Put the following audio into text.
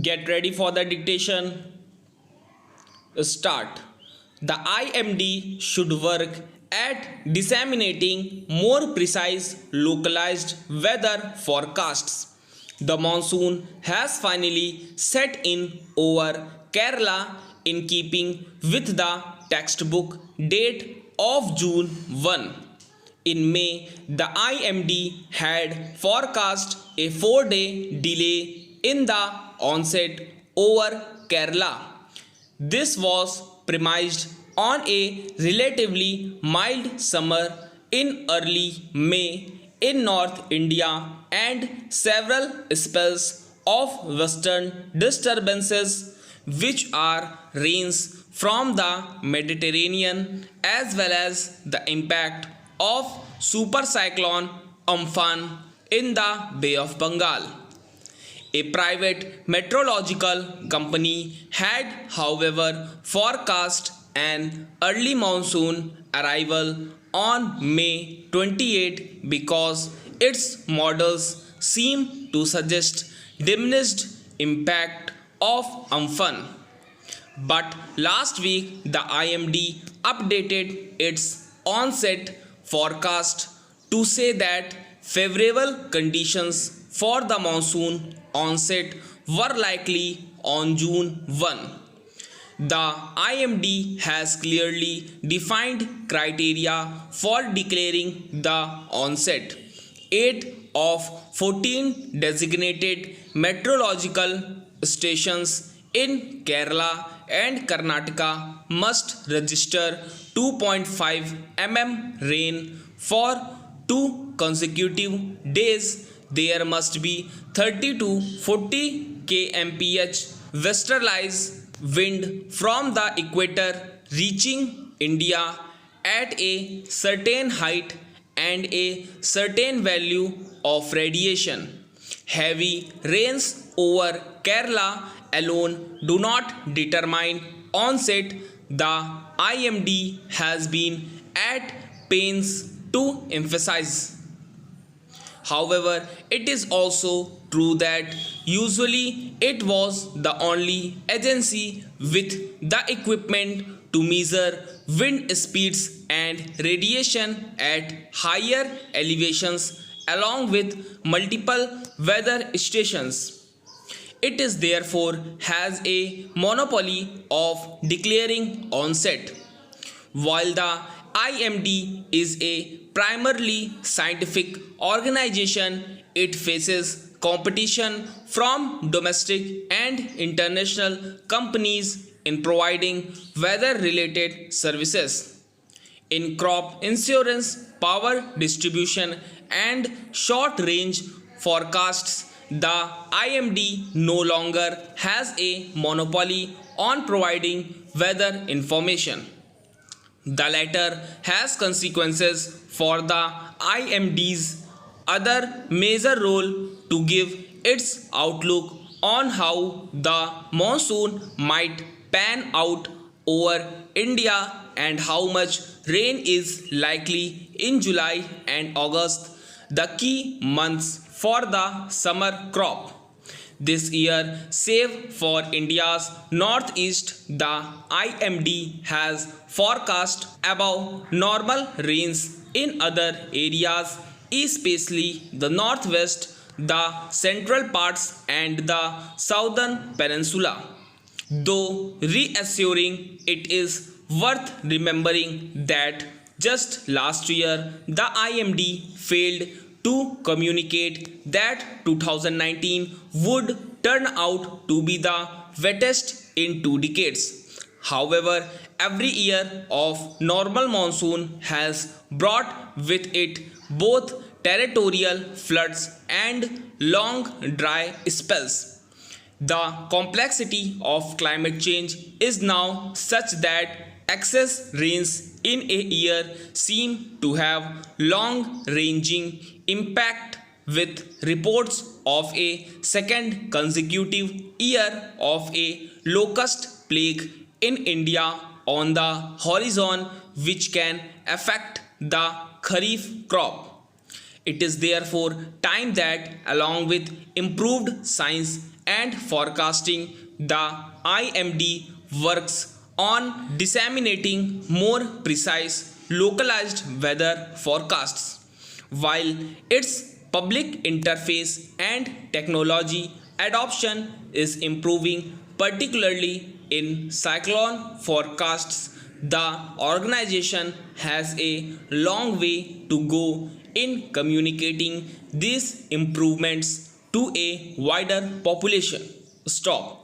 Get ready for the dictation. Start. The IMD should work at disseminating more precise localized weather forecasts. The monsoon has finally set in over Kerala in keeping with the textbook date of June 1. In May, the IMD had forecast a 4-day delay in the onset over Kerala. This was premised on a relatively mild summer in early May in North India and several spells of western disturbances, which are rains from the Mediterranean as well as the impact of supercyclone Amphan in the Bay of Bengal. A private meteorological company had, however, forecast an early monsoon arrival on May 28 because its models seem to suggest diminished impact of Amphan. But last week, the IMD updated its onset forecast to say that favorable conditions for the monsoon onset were likely on June 1. The IMD has clearly defined criteria for declaring the onset. 8 of 14 designated meteorological stations in Kerala and Karnataka must register 2.5 mm rain for 2 consecutive days. There must be 30 to 40 kmph westerlies wind from the equator reaching India at a certain height and a certain value of radiation. Heavy rains over Kerala alone do not determine onset. The IMD has been at pains to emphasize. However, it is also true that usually it was the only agency with the equipment to measure wind speeds and radiation at higher elevations along with multiple weather stations. It is therefore has a monopoly of declaring onset. While the IMD is a primarily scientific organization, it faces competition from domestic and international companies in providing weather related services. In crop insurance, power distribution, and short range forecasts, the IMD no longer has a monopoly on providing weather information. The latter has consequences for the IMD's other major role to give its outlook on how the monsoon might pan out over India and how much rain is likely in July and August, the key months for the summer crop. This year, save for India's northeast, the IMD has forecast above normal rains in other areas, especially the northwest, the central parts, and the southern peninsula. Though reassuring, it is worth remembering that just last year the IMD failed to communicate that 2019 would turn out to be the wettest in 2 decades. However, every year of normal monsoon has brought with it both territorial floods and long dry spells. The complexity of climate change is now such that excess rains in a year seem to have long ranging impact, with reports of a second consecutive year of a locust plague in India on the horizon, which can affect the Kharif crop. It is therefore time that, along with improved science and forecasting, the IMD works on disseminating more precise localized weather forecasts. While its public interface and technology adoption is improving, particularly in cyclone forecasts, the organization has a long way to go in communicating these improvements to a wider population. Stop.